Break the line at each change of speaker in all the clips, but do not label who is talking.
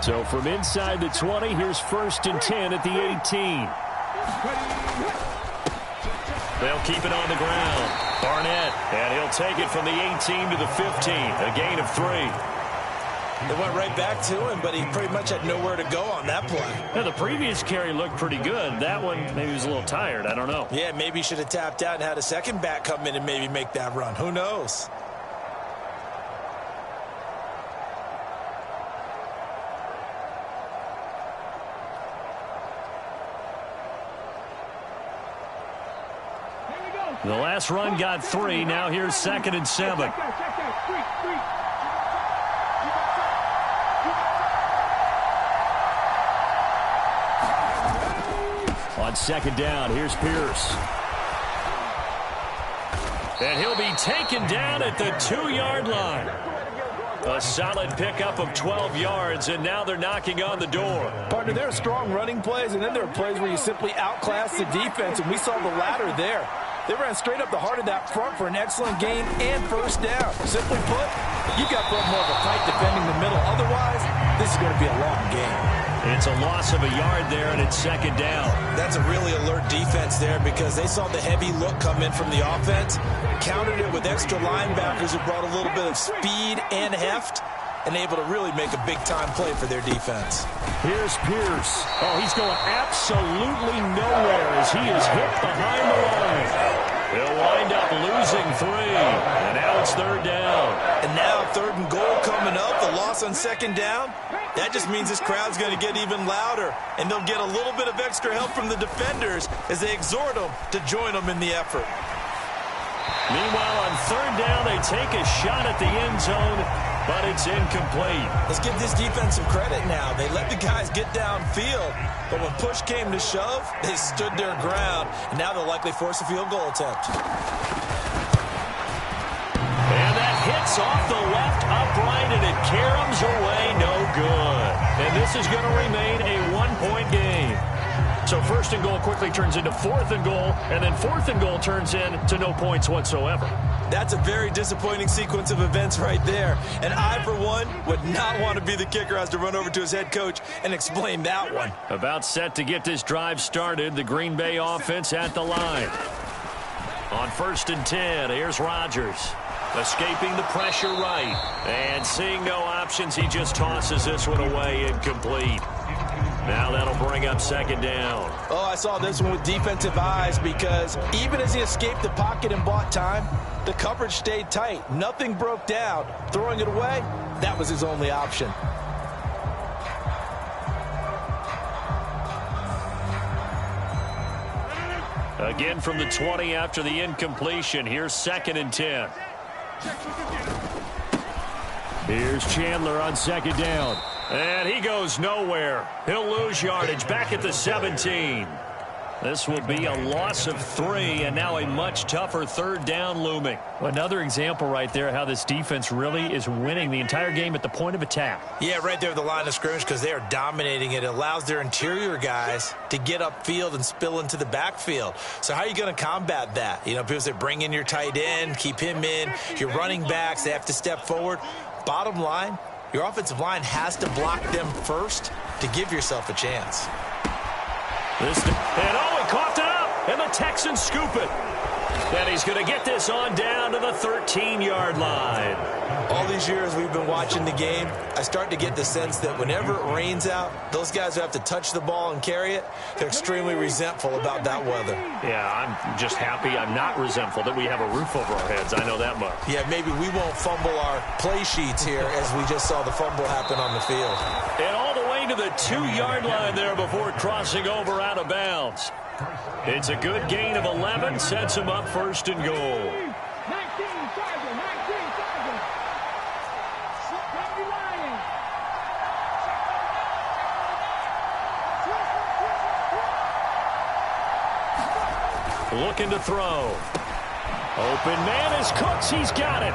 So from inside the 20, here's 1st and 10 at the 18. They'll keep it on the ground. Barnett, and he'll take it from the 18 to the 15, a gain of 3.
They went right back to him, but he pretty much had nowhere to go on that play.
Now, the previous carry looked pretty good. That one, maybe he was a little tired. I don't know.
Yeah, maybe he should have tapped out and had a second back come in and maybe make that run. Who knows?
The last run got 3. Now here's 2nd and 7. On 2nd down, here's Pierce. And he'll be taken down at the 2-yard line. A solid pickup of 12 yards, and now they're knocking on the door.
Partner, there are strong running plays, and then there are plays where you simply outclass the defense, and we saw the latter there. They ran straight up the heart of that front for an excellent gain and 1st down. Simply put, you've got to put more of a fight defending the middle. Otherwise, this is going to be a long game.
It's a loss of a yard there, and it's 2nd down.
That's a really alert defense there because they saw the heavy look come in from the offense, countered it with extra linebackers who brought a little bit of speed and heft, and able to really make a big-time play for their defense.
Here's Pierce. Oh, he's going absolutely nowhere as he is hit behind the line. He'll wind up losing 3, and now it's 3rd down.
And now 3rd and goal coming up, the loss on 2nd down. That just means this crowd's going to get even louder, and they'll get a little bit of extra help from the defenders as they exhort them to join them in the effort.
Meanwhile, on 3rd down, they take a shot at the end zone, but it's incomplete.
Let's give this defense some credit now. They let the guys get downfield, but when push came to shove, they stood their ground, and now they'll likely force a field goal attempt.
And that hits off the left upright, and it caroms away, no good. And this is going to remain a 1-point game. So 1st and goal quickly turns into 4th and goal, and then 4th and goal turns into no points whatsoever.
That's a very disappointing sequence of events right there. And I, for one, would not want to be the kicker who has to run over to his head coach and explain that one.
About set to get this drive started, the Green Bay offense at the line. On 1st and 10, here's Rodgers. Escaping the pressure right. And seeing no options, he just tosses this one away, incomplete. Now that'll bring up 2nd down.
Oh, I saw this one with defensive eyes because even as he escaped the pocket and bought time, the coverage stayed tight. Nothing broke down. Throwing it away, that was his only option.
Again from the 20 after the incompletion. Here's 2nd and 10. Here's Chandler on 2nd down. And he goes nowhere. He'll lose yardage back at the 17. This will be a loss of 3, and now a much tougher 3rd down looming. Another example right there how this defense really is winning the entire game at the point of attack.
Yeah, right there at the line of scrimmage because they are dominating it. It allows their interior guys to get upfield and spill into the backfield. So how are you going to combat that? You know, people say bring in your tight end, keep him in. Your running backs, they have to step forward. Bottom line, your offensive line has to block them first to give yourself a chance.
And oh, he coughed it up, and the Texans scoop it. And he's going to get this on down to the 13-yard line.
All these years we've been watching the game, I start to get the sense that whenever it rains out, those guys who have to touch the ball and carry it, they're extremely resentful about that weather.
Yeah, I'm just happy I'm not resentful that we have a roof over our heads. I know that much.
Yeah, maybe we won't fumble our play sheets here as we just saw the fumble happen on the field.
And all the way to the 2-yard line there before crossing over out of bounds. It's a good gain of 11, sets him up 1st and goal. Looking to throw. Open man is Cooks. He's got it.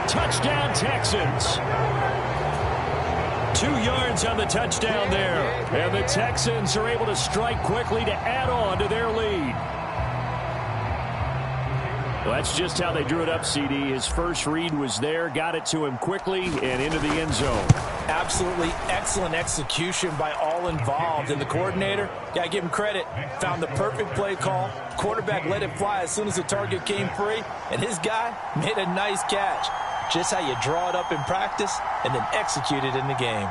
Touchdown, Texans. 2 yards on the touchdown there. And the Texans are able to strike quickly to add on to their lead. Well, that's just how they drew it up, CD. His first read was there, got it to him quickly, and into the end zone.
Absolutely excellent execution by all involved. And the coordinator, got to give him credit, found the perfect play call. Quarterback let it fly as soon as the target came free, and his guy made a nice catch. Just how you draw it up in practice and then execute it in the game.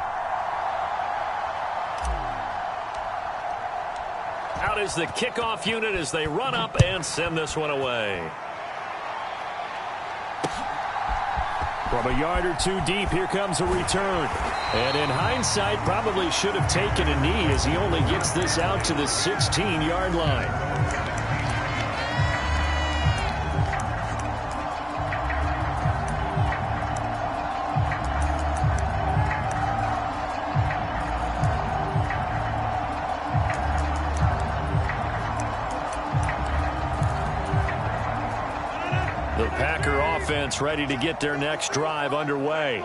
Out is the kickoff unit as they run up and send this one away. From a yard or two deep, here comes a return. And in hindsight, probably should have taken a knee as he only gets this out to the 16-yard line. Ready to get their next drive underway.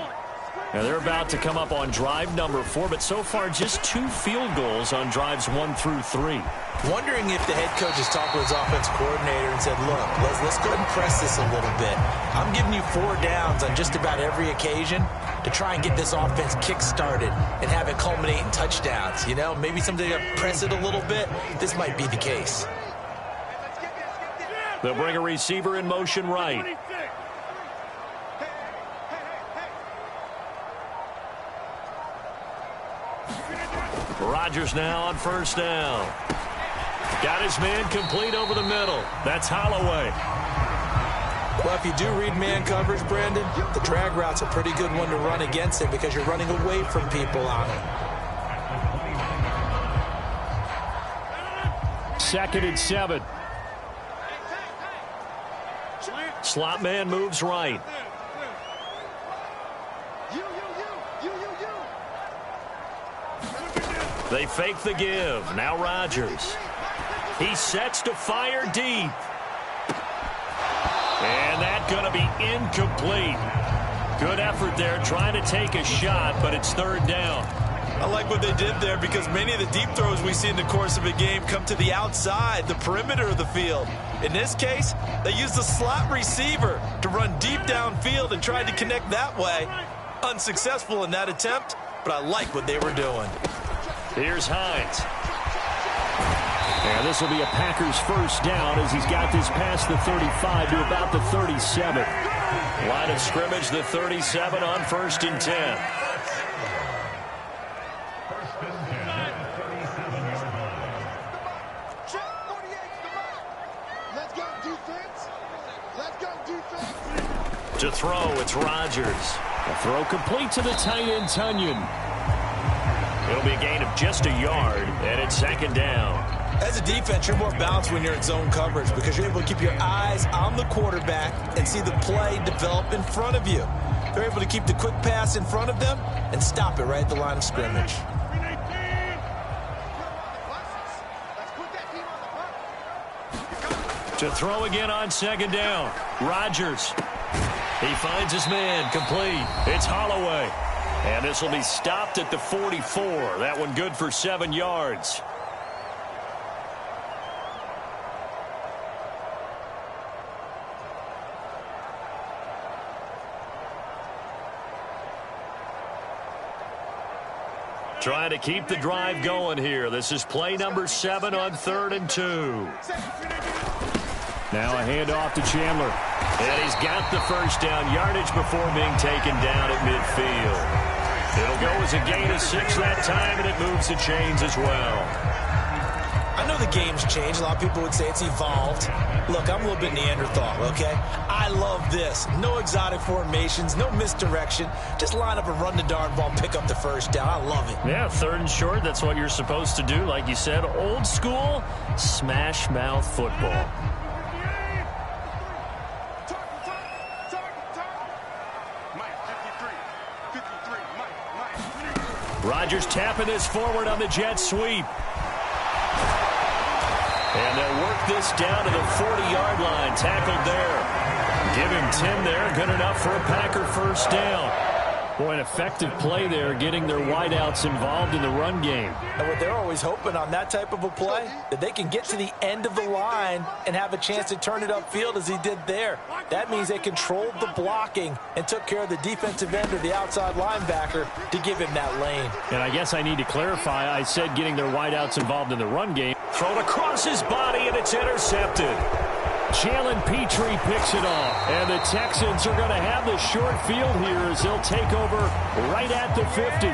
Now they're about to come up on drive number 4, but so far just 2 field goals on drives 1 through 3.
Wondering if the head coach has talked with his offensive coordinator and said, look, let's go ahead and press this a little bit. I'm giving you 4 downs on just about every occasion to try and get this offense kick-started and have it culminate in touchdowns. You know, maybe something to press it a little bit. This might be the case.
They'll bring a receiver in motion right. Rodgers now on first down. Got his man complete over the middle. That's Holloway.
Well, if you do read man coverage, Brandon, the drag route's a pretty good one to run against it because you're running away from people on it.
2nd and 7. Slot man moves right. They fake the give. Now Rodgers. He sets to fire deep. And that's going to be incomplete. Good effort there trying to take a shot, but it's 3rd down.
I like what they did there because many of the deep throws we see in the course of a game come to the outside, the perimeter of the field. In this case, they used the slot receiver to run deep downfield and tried to connect that way. Unsuccessful in that attempt, but I like what they were doing.
Here's Hines. And this will be a Packers first down as he's got this past the 35 to about the 37. Line of scrimmage, the 37 on 1st and 10. To throw, it's Rodgers. A throw complete to the tight end, Tunyon. It'll be a gain of just a yard, and it's 2nd down.
As a defense, you're more balanced when you're in zone coverage because you're able to keep your eyes on the quarterback and see the play develop in front of you. They're able to keep the quick pass in front of them and stop it right at the line of scrimmage.
To throw again on 2nd down. Rodgers. He finds his man complete. It's Holloway. And this will be stopped at the 44. That one good for 7 yards. Trying to keep the drive going here. This is play number 7 on 3rd and 2. Now a handoff to Chandler. And he's got the first down yardage before being taken down at midfield. It'll go as a gain of 6 that time, and it moves the chains as well.
I know the game's changed. A lot of people would say it's evolved. Look, I'm a little bit Neanderthal, okay? I love this. No exotic formations, no misdirection. Just line up and run the darn ball, pick up the first down. I love it.
Yeah, 3rd and short, that's what you're supposed to do. Like you said, old school, smash mouth football. Rodgers tapping this forward on the jet sweep. And they'll work this down to the 40-yard line. Tackled there. Give him 10 there. Good enough for a Packer first down. Boy, an effective play there, getting their wideouts involved in the run game.
And what they're always hoping on that type of a play, that they can get to the end of the line and have a chance to turn it upfield as he did there. That means they controlled the blocking and took care of the defensive end or the outside linebacker to give him that lane.
And I guess I need to clarify, I said getting their wideouts involved in the run game. Thrown across his body, and it's intercepted. Jalen Petrie picks it off, and the Texans are going to have the short field here as they'll take over right at the 50.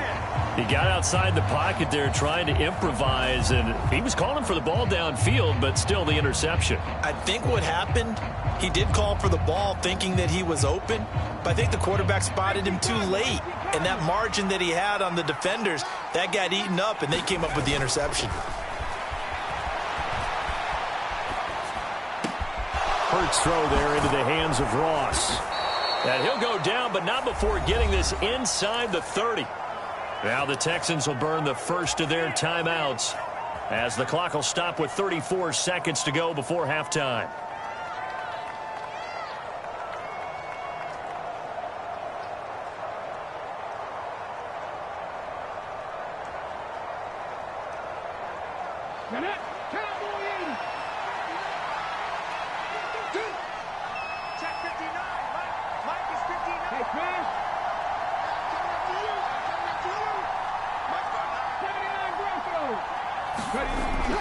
He got outside the pocket there trying to improvise, and he was calling for the ball downfield, but still the interception.
I think what happened, he did call for the ball thinking that he was open, but I think the quarterback spotted him too late, and that margin that he had on the defenders, that got eaten up, and they came up with the interception.
Hurts throw there into the hands of Ross. And he'll go down, but not before getting this inside the 30. Now the Texans will burn the first of their timeouts as the clock will stop with 34 seconds to go before halftime.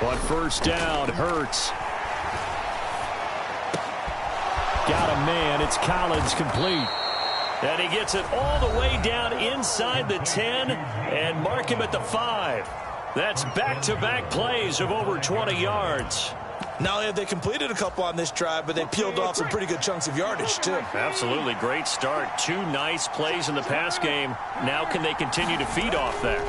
On first down, Hurts. Got a man. It's Collins complete. And he gets it all the way down inside the 10 and mark him at the 5. That's back-to-back plays of over 20 yards.
Not only have they completed a couple on this drive, but they peeled off some pretty good chunks of yardage, too.
Absolutely. Great start. 2 nice plays in the pass game. Now can they continue to feed off that?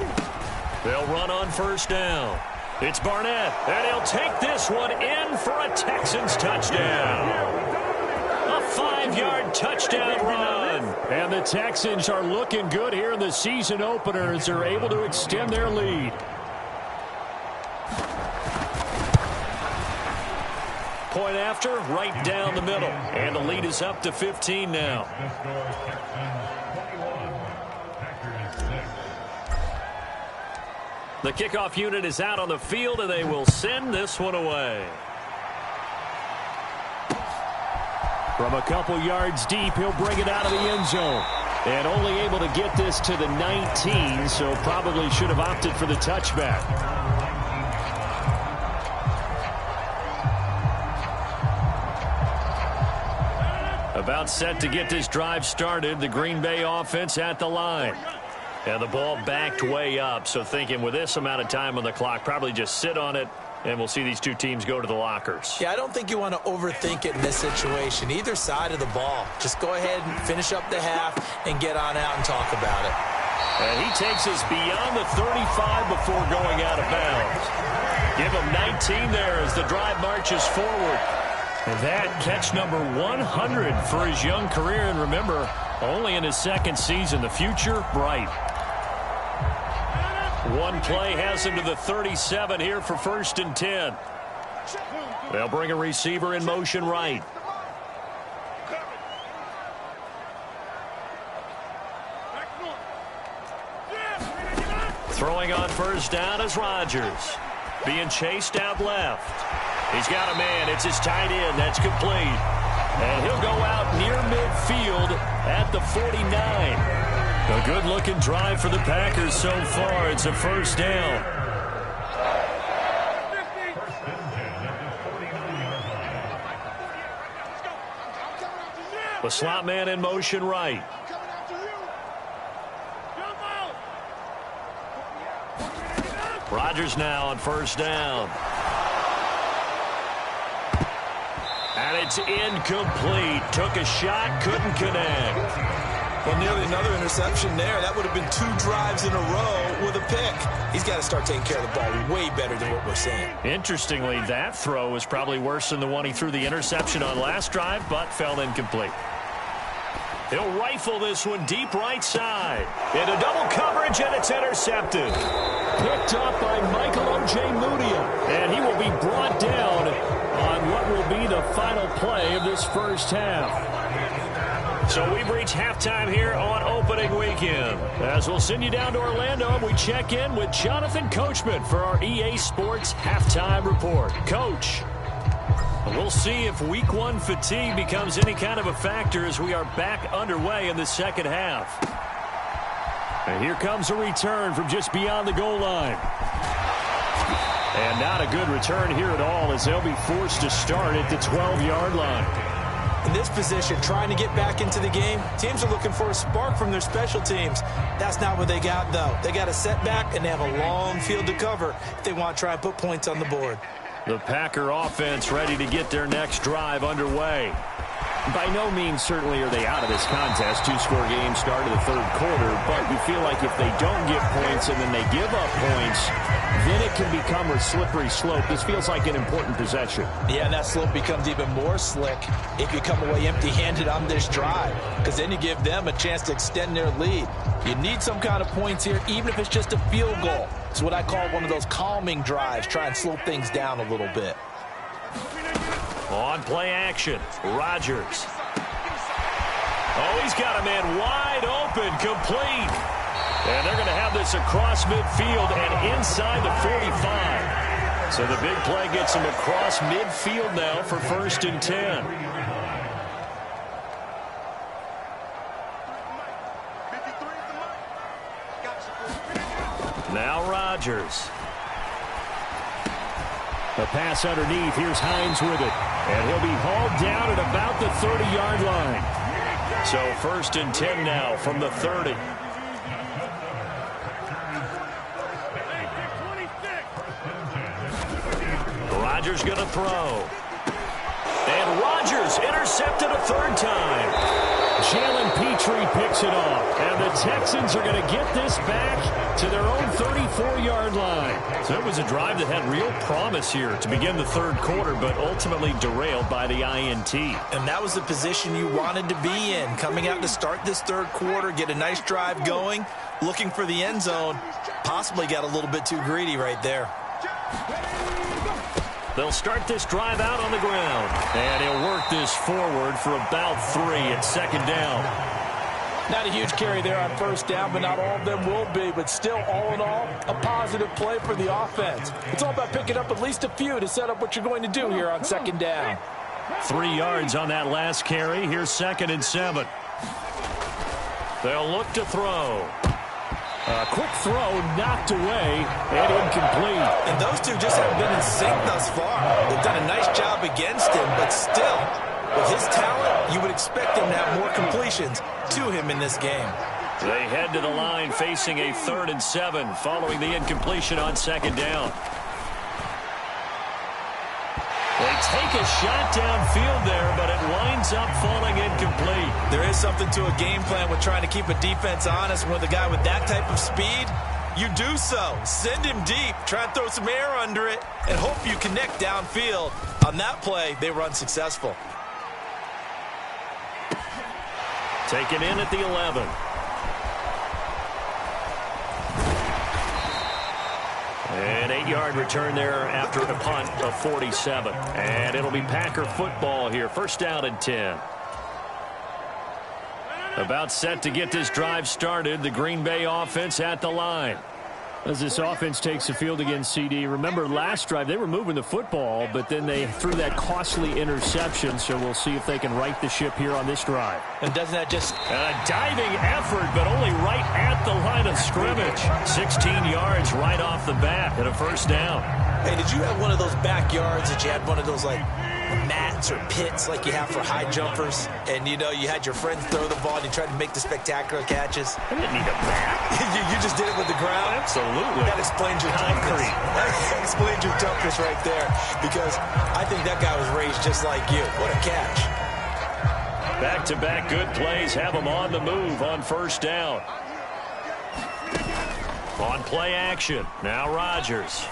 They'll run on first down. It's Barnett, and he'll take this one in for a Texans touchdown. A 5-yard touchdown run. And the Texans are looking good here in the season opener as they're able to extend their lead. Point after, right down the middle. And the lead is up to 15 now. The kickoff unit is out on the field, and they will send this one away. From a couple yards deep, he'll bring it out of the end zone. And only able to get this to the 19, so probably should have opted for the touchback. About set to get this drive started, the Green Bay offense at the line. And the ball backed way up, so thinking with this amount of time on the clock, probably just sit on it, and we'll see these two teams go to the lockers.
Yeah, I don't think you want to overthink it in this situation. Either side of the ball. Just go ahead and finish up the half and get on out and talk about it.
And he takes us beyond the 35 before going out of bounds. Give him 19 there as the drive marches forward. And that catch number 100 for his young career. And remember, only in his second season, the future bright. One play has him to the 37 here for 1st and 10. They'll bring a receiver in motion right. Throwing on first down is Rodgers. Being chased out left. He's got a man. It's his tight end. That's complete. And he'll go out near midfield at the 49. A good-looking drive for the Packers so far. It's a first down. The slot man in motion right. Rodgers now on first down. And it's incomplete. Took a shot, couldn't connect.
Well, nearly another interception there. That would have been 2 drives in a row with a pick. He's got to start taking care of the ball way better than what we're seeing.
Interestingly, that throw was probably worse than the one he threw the interception on last drive, but fell incomplete. He'll rifle this one deep right side. Into double coverage, and it's intercepted. Picked up by Michael Ojemudia. And he will be brought down on what will be the final play of this first half. So we've reached halftime here on opening weekend. As we'll send you down to Orlando, and we check in with Jonathan Coachman for our EA Sports Halftime Report. Coach, we'll see if Week 1 fatigue becomes any kind of a factor as we are back underway in the second half. And here comes a return from just beyond the goal line. And not a good return here at all as they'll be forced to start at the 12-yard line.
In this position, trying to get back into the game, teams are looking for a spark from their special teams. That's not what they got, though. They got a setback, and they have a long field to cover if they want to try and put points on the board.
The Packer offense ready to get their next drive underway. By no means certainly are they out of this contest. Two-score game start of the third quarter, but you feel like if they don't get points and then they give up points, then it can become a slippery slope. This feels like an important possession.
Yeah, and that slope becomes even more slick if you come away empty-handed on this drive, because then you give them a chance to extend their lead. You need some kind of points here, even if it's just a field goal. It's what I call one of those calming drives. Try and slow things down a little bit.
On play action, Rodgers. Oh, he's got a man wide open, complete. And they're going to have this across midfield and inside the 45. So the big play gets him across midfield now for 1st and 10. Now Rodgers. A pass underneath. Here's Hines with it. And he'll be hauled down at about the 30-yard line. So 1st and 10 now from the 30. Rodgers going to throw. And Rodgers intercepted a 3rd time. Jalen Petrie picks it off. And the Texans are going to get this back to their own 34-yard line. So it was a drive that had real promise here to begin the third quarter, but ultimately derailed by the INT.
And that was the position you wanted to be in. Coming out to start this third quarter, get a nice drive going, looking for the end zone. Possibly got a little bit too greedy right there.
They'll start this drive out on the ground. And he'll work this forward for about 3 at 2nd down.
Not a huge carry there on 1st down, but not all of them will be. But still, all in all, a positive play for the offense. It's all about picking up at least a few to set up what you're going to do here on 2nd down.
3 yards on that last carry. Here's 2nd and 7. They'll look to throw. A quick throw knocked away and incomplete.
And those two just haven't been in sync thus far. They've done a nice job against him, but still, with his talent, you would expect him to have more completions to him in this game.
They head to the line facing a 3rd and 7 following the incompletion on 2nd down. They take a shot downfield there, but it winds up falling incomplete.
There is something to a game plan with trying to keep a defense honest. With a guy with that type of speed, you do so. Send him deep, try and throw some air under it, and hope you connect downfield. On that play, they run successful.
Taken in at the 11. An 8-yard return there after a punt of 47. And it'll be Packer football here. 1st down and 10. About set to get this drive started. The Green Bay offense at the line. As this offense takes the field against CD, remember last drive they were moving the football, but then they threw that costly interception, so we'll see if they can right the ship here on this drive.
And doesn't that just...
A diving effort, but only right at the line of scrimmage. 16 yards right off the bat and a 1st down.
Hey, did you have one of those backyards that you had one of those, like, mats or pits like you have for high jumpers? And, you know, you had your friends throw the ball and you tried to make the spectacular catches?
I didn't need a mat.
you just did it with the ground?
Absolutely.
That explains your toughness. That explains your toughness right there, because I think that guy was raised just like you. What a catch.
Back-to-back good plays have them on the move on 1st down. On play action. Now Rodgers.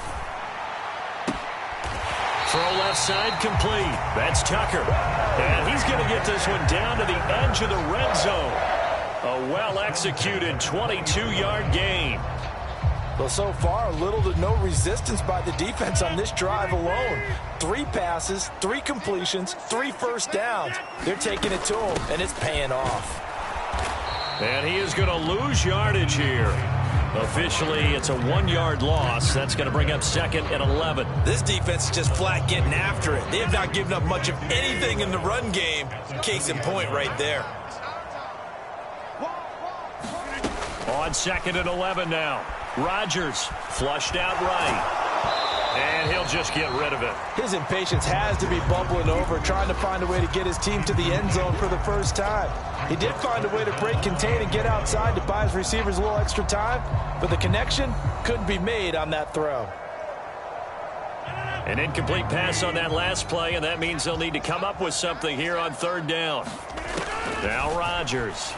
Throw left side complete. That's Tucker. And he's going to get this one down to the edge of the red zone. A well-executed 22-yard gain.
Well, so far, little to no resistance by the defense on this drive alone. 3 passes, 3 completions, 3 first downs. They're taking it to him, and it's paying off.
And he is going to lose yardage here. Officially, it's a 1-yard loss. That's going to bring up 2nd and 11.
This defense is just flat getting after it. They have not given up much of anything in the run game. Case in point right there.
On 2nd and 11 now. Rodgers flushed out right. And he'll just get rid of it.
His impatience has to be bubbling over, trying to find a way to get his team to the end zone for the first time. He did find a way to break, contain, and get outside to buy his receivers a little extra time, but the connection couldn't be made on that throw.
An incomplete pass on that last play, and that means they'll need to come up with something here on 3rd down. Now Rodgers.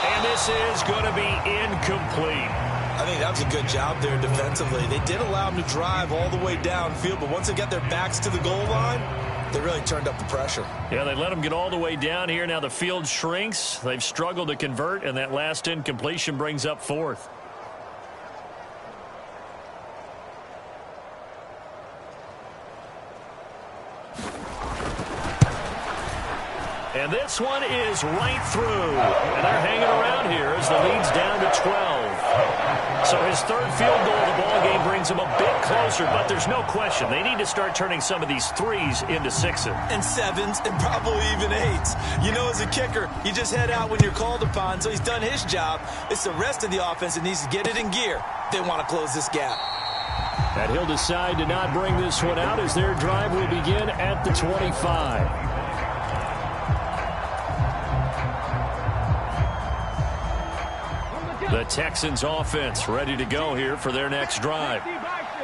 And this is going to be incomplete.
I think that was a good job there defensively. They did allow him to drive all the way downfield, but once they got their backs to the goal line, they really turned up the pressure.
Yeah, they let him get all the way down here. Now the field shrinks. They've struggled to convert, and that last incompletion brings up 4th. And this one is right through. And they're hanging around here as the lead's down to 12. So his 3rd field goal of the ball game brings him a bit closer, but there's no question. They need to start turning some of these 3s into 6s.
And 7s and probably even 8s. You know, as a kicker, you just head out when you're called upon, so he's done his job. It's the rest of the offense that needs to get it in gear. They want to close this gap.
And he'll decide to not bring this one out as their drive will begin at the 25. The Texans offense ready to go here for their next drive.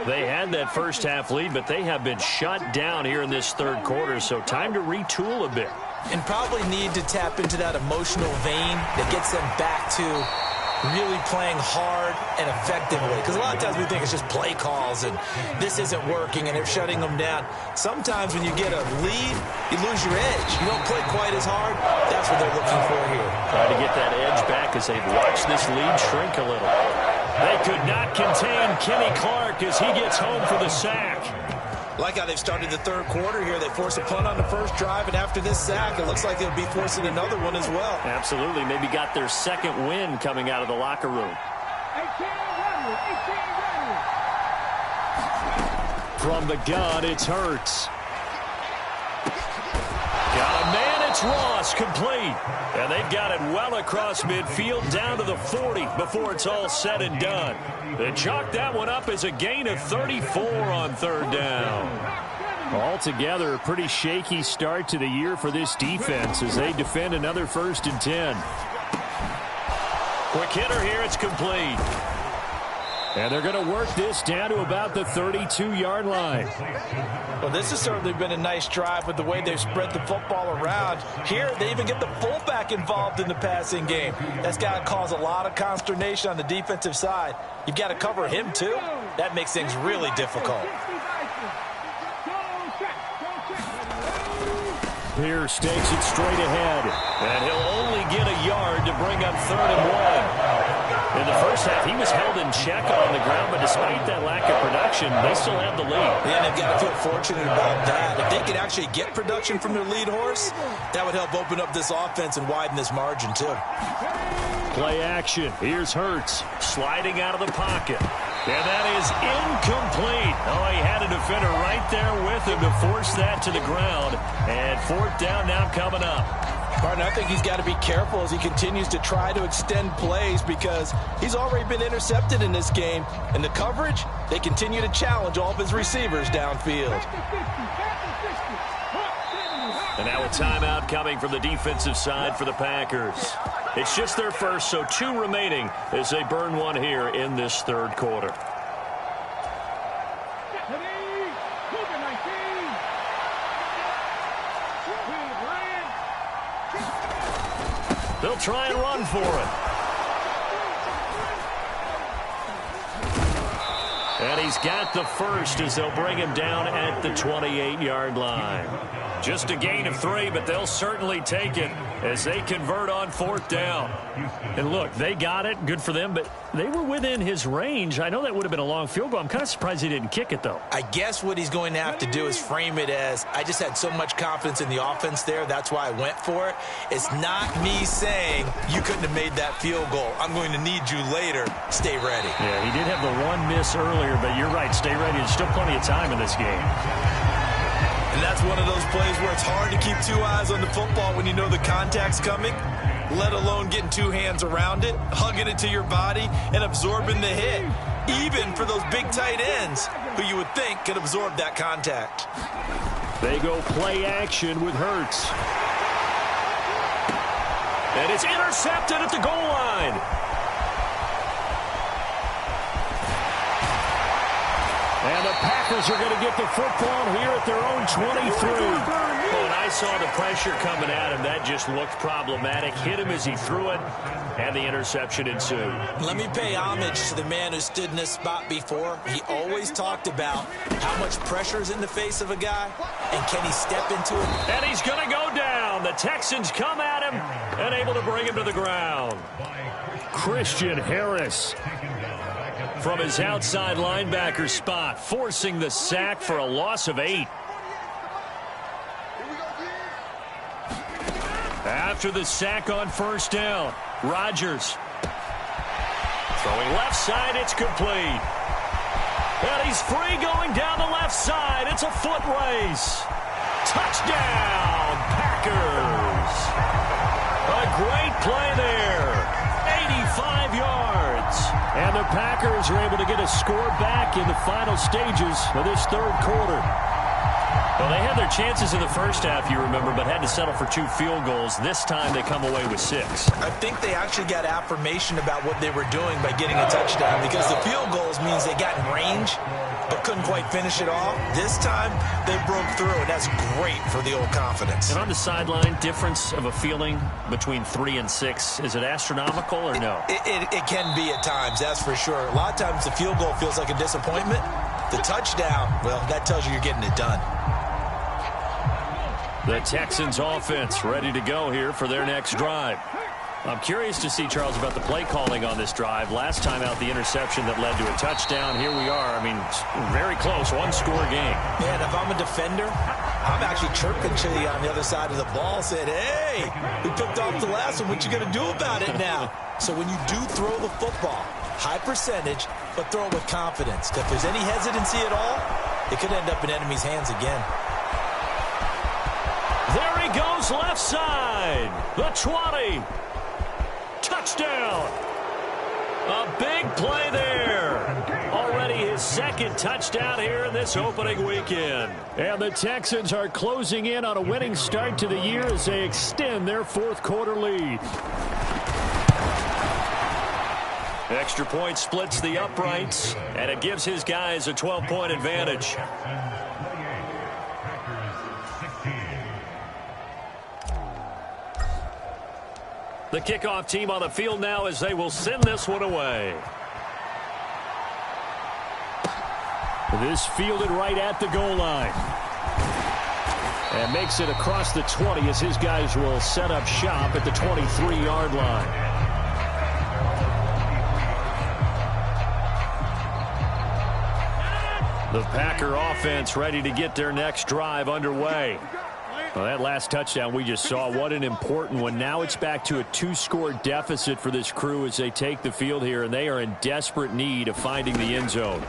They had that first half lead, but they have been shut down here in this 3rd quarter, so time to retool a bit.
And probably need to tap into that emotional vein that gets them back to really playing hard and effectively. Because a lot of times we think it's just play calls and this isn't working and they're shutting them down. Sometimes when you get a lead, you lose your edge. You don't play quite as hard. That's what they're looking for here.
Try to get that edge back as they've watched this lead shrink a little. They could not contain Kenny Clark as he gets home for the sack.
Like how they've started the 3rd quarter here. They force a punt on the first drive, and after this sack, it looks like they'll be forcing another one as well.
Absolutely. Maybe got their 2nd win coming out of the locker room. From the gun, it's Hurts. Got a man, it's Ross, complete. And they've got it well across midfield down to the 40 before it's all said and done. They chalk that one up as a gain of 34 on 3rd down. Altogether, a pretty shaky start to the year for this defense as they defend another 1st and 10. Quick hitter here, it's complete. And they're going to work this down to about the 32-yard line.
Well, this has certainly been a nice drive with the way they've spread the football around. Here, they even get the fullback involved in the passing game. That's got to cause a lot of consternation on the defensive side. You've got to cover him, too. That makes things really difficult.
Pierce takes it straight ahead. And he'll only get a yard to bring up 3rd and 1. In the first half, he was held in check on the ground, but despite that lack of production, they still have the lead.
Yeah, they've got to feel fortunate about that. If they could actually get production from their lead horse, that would help open up this offense and widen this margin, too.
Play action. Here's Hurts sliding out of the pocket. And that is incomplete. Oh, he had a defender right there with him to force that to the ground. And 4th down now coming up.
Partner, I think he's got to be careful as he continues to try to extend plays because he's already been intercepted in this game. And the coverage, they continue to challenge all of his receivers downfield.
And now a timeout coming from the defensive side for the Packers. It's just their first, so 2 remaining as they burn one here in this 3rd quarter. They'll try and run for it. And he's got the first as they'll bring him down at the 28-yard line. Just a gain of 3, but they'll certainly take it as they convert on 4th down. And look, they got it. Good for them, but they were within his range. I know that would have been a long field goal. I'm kind of surprised he didn't kick it, though.
I guess what he's going to have to do is frame it as, I just had so much confidence in the offense there, that's why I went for it. It's not me saying you couldn't have made that field goal. I'm going to need you later. Stay ready.
Yeah, he did have the one miss earlier, but you're right. Stay ready. There's still plenty of time in this game.
And that's one of those plays where it's hard to keep 2 eyes on the football when you know the contact's coming, let alone getting 2 hands around it, hugging it to your body, and absorbing the hit, even for those big tight ends who you would think could absorb that contact.
They go play action with Hurts. And it's intercepted at the goal line. And the Packers are going to get the football here at their own 23. Well, and I saw the pressure coming at him. That just looked problematic. Hit him as he threw it, and the interception ensued.
Let me pay homage to the man who stood in this spot before. He always talked about how much pressure is in the face of a guy, and can he step into it?
And he's going to go down. The Texans come at him and able to bring him to the ground. Christian Harris from his outside linebacker spot, forcing the sack for a loss of 8. After the sack on 1st down, Rodgers throwing left side, it's complete. And he's free going down the left side. It's a foot race. Touchdown, Packers. A great play there. 85 yards. And the Packers are able to get a score back in the final stages of this 3rd quarter. Well, they had their chances in the first half, you remember, but had to settle for 2 field goals. This time they come away with 6.
I think they actually got affirmation about what they were doing by getting a touchdown, because the field goals means they got in range but couldn't quite finish it off. This time they broke through, and that's great for the old confidence.
And on the sideline, difference of a feeling between 3 and 6, is it astronomical or no?
It can be at times, that's for sure. A lot of times the field goal feels like a disappointment. The touchdown, well, that tells you you're getting it done.
The Texans offense ready to go here for their next drive. I'm curious to see, Charles, about the play calling on this drive. Last time out, the interception that led to a touchdown. Here we are. I mean, very close, 1-score game.
Man, if I'm a defender, I'm actually chirping to you on the other side of the ball, saying, hey, we picked off the last one. What you going to do about it now? So when you do throw the football, high percentage, but throw it with confidence. Because if there's any hesitancy at all, it could end up in enemy's hands again.
There he goes, left side. The 20. Touchdown. A big play there. Already his 2nd touchdown here in this opening weekend. And the Texans are closing in on a winning start to the year as they extend their 4th quarter lead. Extra point splits the uprights, and it gives his guys a 12-point advantage. The kickoff team on the field now as they will send this one away. This fielded right at the goal line. And makes it across the 20 as his guys will set up shop at the 23-yard line. The Packer offense ready to get their next drive underway. Well, that last touchdown we just saw, what an important one. Now it's back to a 2-score deficit for this crew as they take the field here, and they are in desperate need of finding the end zone.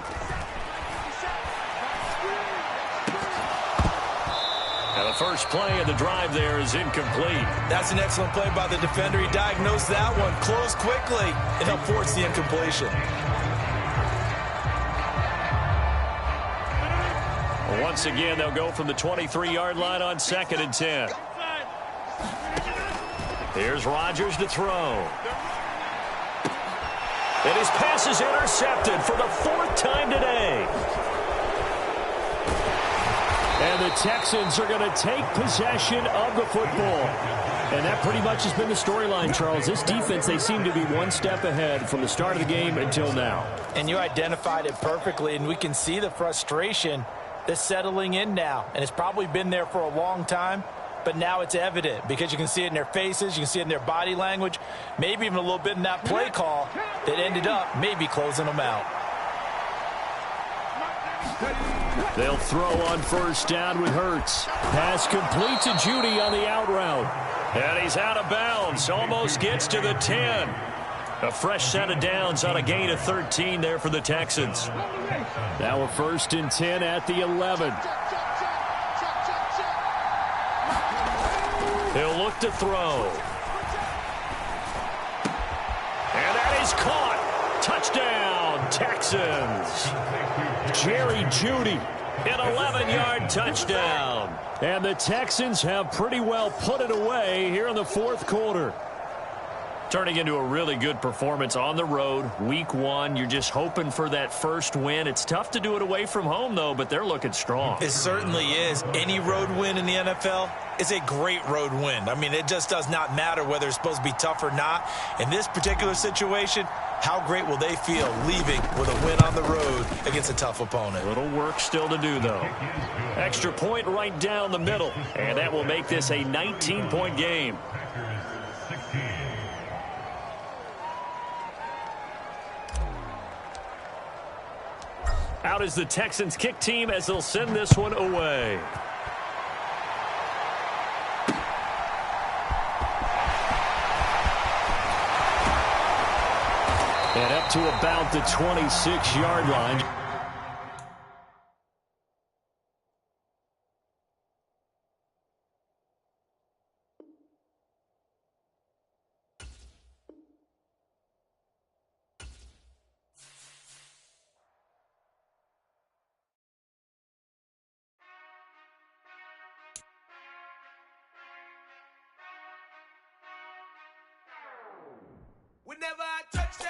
And the first play of the drive there is incomplete.
That's an excellent play by the defender. He diagnosed that one, closed quickly, and helped force the incompletion.
Once again, they'll go from the 23-yard line on 2nd and 10. Here's Rodgers to throw. And his pass is intercepted for the 4th time today. And the Texans are going to take possession of the football. And that pretty much has been the storyline, Charles. This defense, they seem to be one step ahead from the start of the game until now.
And you identified it perfectly, and we can see the frustration They're settling in now, and it's probably been there for a long time, but now it's evident because you can see it in their faces, you can see it in their body language, maybe even a little bit in that play call that ended up maybe closing them out.
They'll throw on first down with Hurts. Pass complete to Judy on the out route. And he's out of bounds. Almost gets to the 10. A fresh set of downs on a gain of 13 there for the Texans. Now a 1st and 10 at the 11. He'll look to throw. And that is caught. Touchdown, Texans. Jerry Jeudy, an 11-yard touchdown. And the Texans have pretty well put it away here in the 4th quarter. Turning into a really good performance on the road. Week 1, you're just hoping for that first win. It's tough to do it away from home, though, but they're looking strong.
It certainly is. Any road win in the NFL is a great road win. I mean, it just does not matter whether it's supposed to be tough or not. In this particular situation, how great will they feel leaving with a win on the road against a tough opponent?
Little work still to do, though. Extra point right down the middle, and that will make this a 19-point game. Out is the Texans kick team as they'll send this one away. And up to about the 26-yard line.
Whenever I touch that